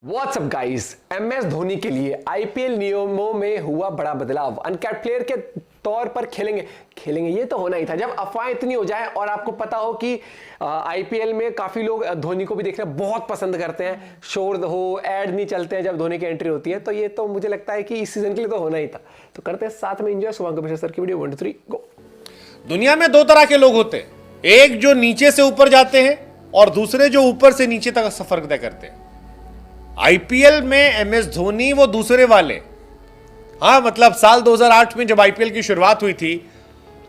WhatsApp guys, MS Dhoni के लिए IPL नियमों में हुआ बड़ा बदलाव। अनकैप्ड प्लेयर के तौर पर खेलेंगे ये तो होना ही था। जब अफवाह इतनी हो जाए और आपको पता हो कि आईपीएल में काफी लोग धोनी को भी देखना बहुत पसंद करते हैं, शोर हो, ऐड नहीं चलते हैं जब धोनी की एंट्री होती है, तो ये तो मुझे लगता है कि इस सीजन के लिए तो होना ही था। तो करते हैं साथ में एंजॉय शुभांकर मिश्रा सर की वीडियो 1 2 3 गो। दुनिया में दो तरह के लोग होते हैं, एक जो नीचे से ऊपर जाते हैं और दूसरे जो ऊपर से नीचे तक सफर तय करते हैं। आईपीएल में एमएस धोनी वो दूसरे वाले। हाँ, मतलब साल 2008 में जब आईपीएल की शुरुआत हुई थी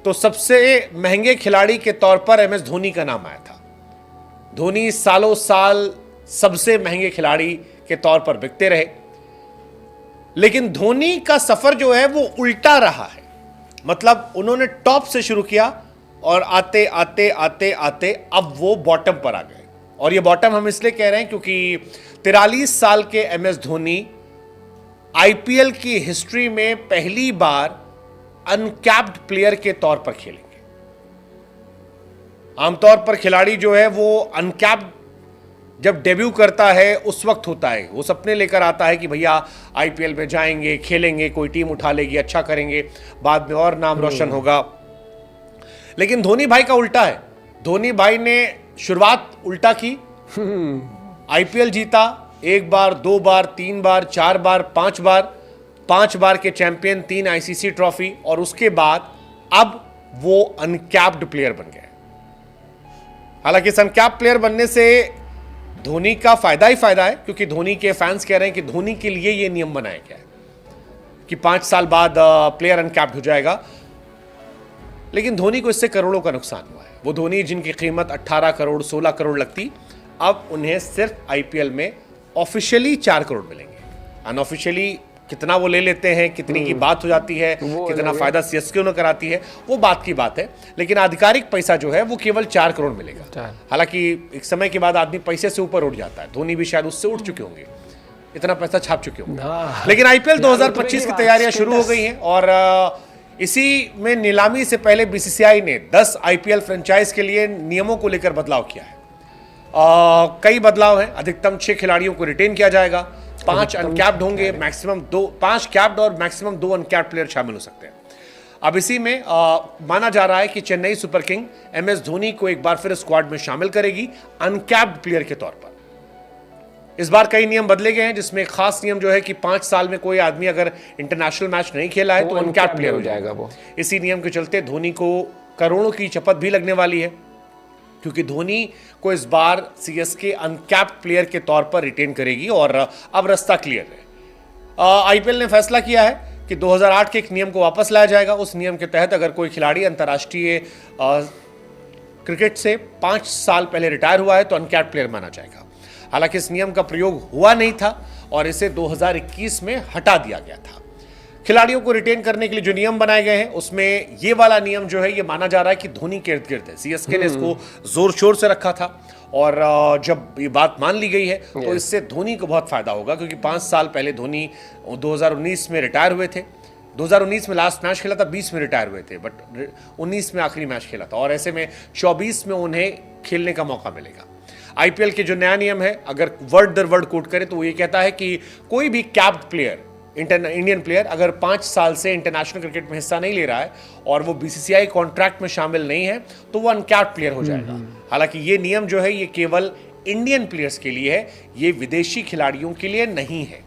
तो सबसे महंगे खिलाड़ी के तौर पर एमएस धोनी का नाम आया था। धोनी सालों साल सबसे महंगे खिलाड़ी के तौर पर बिकते रहे, लेकिन धोनी का सफर जो है वो उल्टा रहा है। मतलब उन्होंने टॉप से शुरू किया और आते आते आते आते अब वो बॉटम पर आ गए। और ये बॉटम हम इसलिए कह रहे हैं क्योंकि 43 साल के एमएस धोनी आईपीएल की हिस्ट्री में पहली बार अनकैप्ड प्लेयर के तौर पर खेलेंगे। आमतौर पर खिलाड़ी जो है वो अनकैप्ड जब डेब्यू करता है उस वक्त होता है, वो सपने लेकर आता है कि भैया आईपीएल में जाएंगे, खेलेंगे, कोई टीम उठा लेगी, अच्छा करेंगे, बाद में और नाम रोशन होगा। लेकिन धोनी भाई का उल्टा है। धोनी भाई ने शुरुआत उल्टा की, आईपीएल जीता, 1 बार, 2 बार, 3 बार, 4 बार, 5 बार के चैंपियन, 3 आईसीसी ट्रॉफी, और उसके बाद अब वो अनकैप्ड प्लेयर बन गए। हालांकि इस अनकैप्ड प्लेयर बनने से धोनी का फायदा ही फायदा है, क्योंकि धोनी के फैंस कह रहे हैं कि धोनी के लिए ये नियम बनाया गया है कि 5 साल बाद प्लेयर अनकैप्ड हो जाएगा। लेकिन धोनी को इससे करोड़ों का नुकसान हुआ है। वो धोनी जिनकी कीमत 18 करोड़ 16 करोड़ लगती, अब उन्हें सिर्फ आईपीएल में ऑफिशियली 4 करोड़ मिलेंगे। अनऑफिशियली कितना वो ले लेते हैं, कितनी की बात हो जाती है, कितना फायदा सीएसके उन्हें कराती है, वो बात की बात है। लेकिन आधिकारिक पैसा जो है वो केवल 4 करोड़ मिलेगा। हालांकि एक समय के बाद आदमी पैसे से ऊपर उठ जाता है। धोनी भी शायद उससे उठ चुके होंगे, इतना पैसा छाप चुके होंगे। लेकिन आईपीएल 2025 की तैयारियां शुरू हो गई हैं और इसी में नीलामी से पहले बीसीसीआई ने 10 आईपीएल फ्रेंचाइज के लिए नियमों को लेकर बदलाव किया है। कई बदलाव हैं। अधिकतम 6 खिलाड़ियों को रिटेन किया जाएगा, 5 अनकैप्ड होंगे, मैक्सिमम 5 कैप्ड और मैक्सिमम 2 अनकैप्ड प्लेयर शामिल हो सकते हैं। अब इसी में माना जा रहा है कि Chennai super king MS Dhoni को एक बार फिर स्क्वाड में शामिल करेगी अनकैप्ड प्लेयर के तौर पर। इस बार कई नियम बदले गए हैं, जिसमें खास नियम जो है कि 5 साल में कोई आदमी अगर इंटरनेशनल मैच नहीं खेला है तो अनकैप्ड प्लेयर हो जाएगा वो। इसी नियम के चलते धोनी को करोड़ों की चपत भी लगने वाली है, क्योंकि धोनी को इस बार सीएसके अनकैप्ड प्लेयर के तौर पर रिटेन करेगी और अब रास्ता क्लियर है। आईपीएल ने फैसला किया है कि 2008 के एक नियम को वापस लाया जाएगा। उस नियम के तहत अगर कोई खिलाड़ी अंतर्राष्ट्रीय क्रिकेट से 5 साल पहले रिटायर हुआ है तो अनकैप्ड प्लेयर माना जाएगा। हालांकि इस नियम का प्रयोग हुआ नहीं था और इसे 2021 में हटा दिया गया था। खिलाड़ियों को रिटेन करने के लिए जो नियम बनाए गए हैं उसमें ये वाला नियम जो है ये माना जा रहा है कि धोनी के इर्द गिर्द है। सीएसके ने इसको जोर शोर से रखा था और जब ये बात मान ली गई है तो इससे धोनी को बहुत फायदा होगा, क्योंकि 5 साल पहले धोनी 2019 में रिटायर हुए थे। 2019 में लास्ट मैच खेला था, 20 में रिटायर हुए थे, बट 19 में आखिरी मैच खेला था और ऐसे में 24 में उन्हें खेलने का मौका मिलेगा। आईपीएल के जो नया नियम है, अगर वर्ड दर वर्ड कोट करें तो वो ये कहता है कि कोई भी कैप्ड प्लेयर, इंडियन प्लेयर, अगर 5 साल से इंटरनेशनल क्रिकेट में हिस्सा नहीं ले रहा है और वो बीसीसीआई कॉन्ट्रैक्ट में शामिल नहीं है तो वो अनकैप्ड प्लेयर हो जाएगा। हालांकि ये नियम जो है ये केवल इंडियन प्लेयर्स के लिए है, ये विदेशी खिलाड़ियों के लिए नहीं है।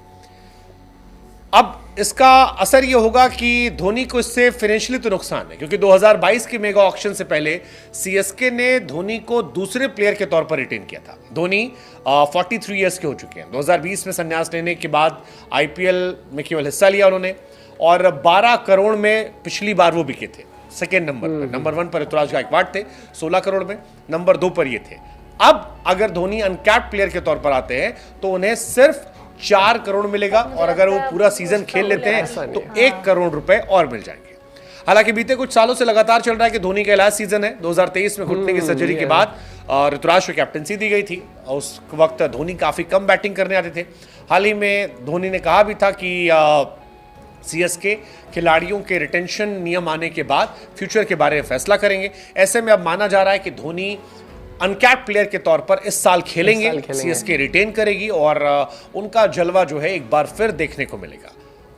अब इसका असर यह होगा कि धोनी को इससे फाइनेंशियली तो नुकसान है, क्योंकि 2022 के मेगा ऑक्शन से पहले सीएसके ने धोनी को दूसरे प्लेयर के तौर पर रिटेन किया था। धोनी 43 ईयर्स के हो चुके हैं। 2020 में संन्यास लेने के बाद आईपीएल में केवल हिस्सा लिया उन्होंने और 12 करोड़ में पिछली बार वो बिके थे। सेकेंड नंबर पर, नंबर 1 पर ऋतुराज गायकवाड़ थे 16 करोड़ में, नंबर 2 पर ये थे। अब अगर धोनी अनकैप्ड प्लेयर के तौर पर आते हैं तो उन्हें सिर्फ 4 करोड़ मिलेगा और अगर वो पूरा सीजन खेल लेते हैं तो 1 करोड़ रुपए और मिल जाएंगे। हालांकि बीते कुछ सालों से लगातार चल रहा है कि धोनी का लास्ट सीजन है। 2023 में घुटने की सर्जरी के बाद ऋतुराज को कैप्टनसी दी गई थी। उस वक्त धोनी काफी कम बैटिंग करने आते थे। हाल ही में धोनी ने कहा भी था कि सीएसके खिलाड़ियों के रिटेंशन नियम आने के बाद फ्यूचर के बारे में फैसला करेंगे। ऐसे में अब माना जा रहा है कि धोनी अनकैप्ड प्लेयर के तौर पर इस साल खेलेंगे। सीएसके रिटेन करेगी और उनका जलवा जो है एक बार फिर देखने को मिलेगा।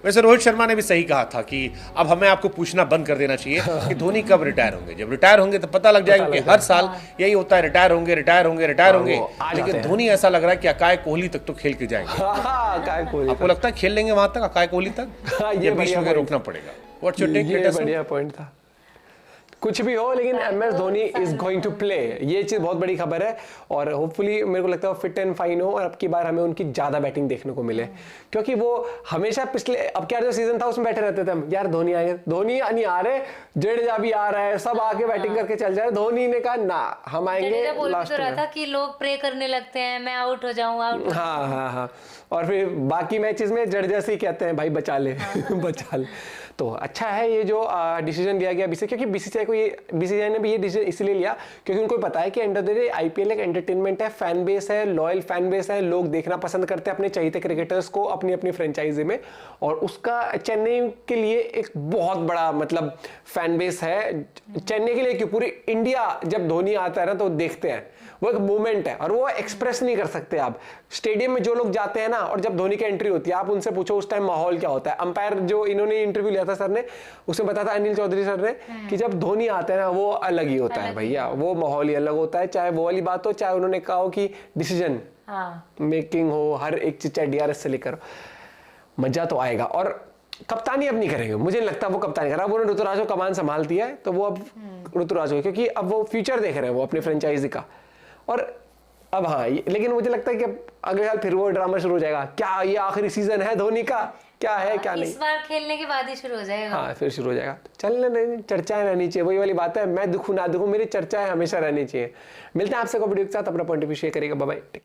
वैसे रोहित शर्मा ने भी सही कहा था कि अब हमें आपको पूछना बंद कर देना चाहिए कि धोनी कब रिटायर होंगे। जब रिटायर होंगे तो पता लग जाएगा कि हर साल यही होता है, रिटायर होंगे रिटायर होंगे रिटायर होंगे। लेकिन धोनी ऐसा लग रहा है कि अकाय कोहली तक तो खेल के जाएंगे। आपको लगता है खेल लेंगे वहां तक, अकाय कोहली तक? ये बीच में रोकना पड़ेगा। What's your take? ये बढ़िया पॉइंट था। कुछ भी हो लेकिन MS Dhoni is going to play, ये चीज बहुत बड़ी खबर है। और होपफुली मेरे को लगता है फिट एंड फाइन हो और अब की बार हमें उनकी ज्यादा बैटिंग देखने को मिले, क्योंकि वो हमेशा पिछले अब क्या जो सीजन था उसमें बैठे रहते थे हम, यार धोनी आएंगे, धोनी नहीं आ रहे, जडेजा भी आ रहा है, सब आके बैटिंग करके चल जाए। धोनी ने कहा ना हम आएंगे लास्ट में। रहा था कि लोग प्रे करने लगते हैं मैं आउट हो जाऊं, आउट। हाँ और फिर बाकी मैचेस में जडेजा से ही कहते हैं भाई बचा ले बचा ले। तो अच्छा है ये जो डिसीजन लिया गया बीसीसीआई, क्योंकि बीसीसीआई ने भी ये डिसीजन इसलिए लिया क्योंकि उनको पता है कि end of the day IPL एक एंटरटेनमेंट है, फैन बेस है, लॉयल फैन बेस है, लोग देखना पसंद करते हैं अपने चहेते क्रिकेटर्स को अपनी अपनी फ्रेंचाइजी में। और उसका चेन्नई के लिए एक बहुत बड़ा मतलब फैन बेस है। चेन्नई के लिए क्यों, पूरी इंडिया जब धोनी आता है ना तो देखते हैं, वो एक मूवमेंट है और वो एक्सप्रेस नहीं कर सकते आप। स्टेडियम में जो लोग जाते हैं ना और जब धोनी की एंट्री होती है आप उनसे पूछो उस टाइम माहौल क्या होता है। अंपायर जो इन्होंने इंटरव्यू लिया था सर ने, उसमें बताया था अनिल चौधरी सर ने कि जब धोनी आता है ना वो अलग ही होता है भैया, वो माहौल ही अलग होता है। चाहे वो वाली बात हो, चाहे उन्होंने कहा हो कि डिसीजन मेकिंग हो, हर एक चीज चाहे DRS से लेकर, मजा तो आएगा। और कप्तानी अब नहीं करेंगे, मुझे नहीं लगता वो कप्तानी कर रहा। वो ऋतुराज को कमान संभालती है तो वो अब ऋतुराज हो, क्योंकि अब वो फ्यूचर देख रहे हैं वो अपने फ्रेंचाइजी का। और अब हाँ लेकिन मुझे लगता है कि अगले साल फिर वो ड्रामा शुरू हो जाएगा, क्या ये आखिरी सीजन है धोनी का, क्या है क्या नहीं। इस बार खेलने के बाद ही शुरू हो जाएगा। हाँ फिर शुरू हो जाएगा। चलने नहीं, चर्चाएं रहनी चाहिए, वही वाली बात है, मैं दुखूं ना दुखूं मेरी चर्चाएं हमेशा रहनी चाहिए। मिलते हैं आपसे को वीडियो के साथ, अपना पॉइंट ऑफ व्यू शेयर करेगा। Bye bye.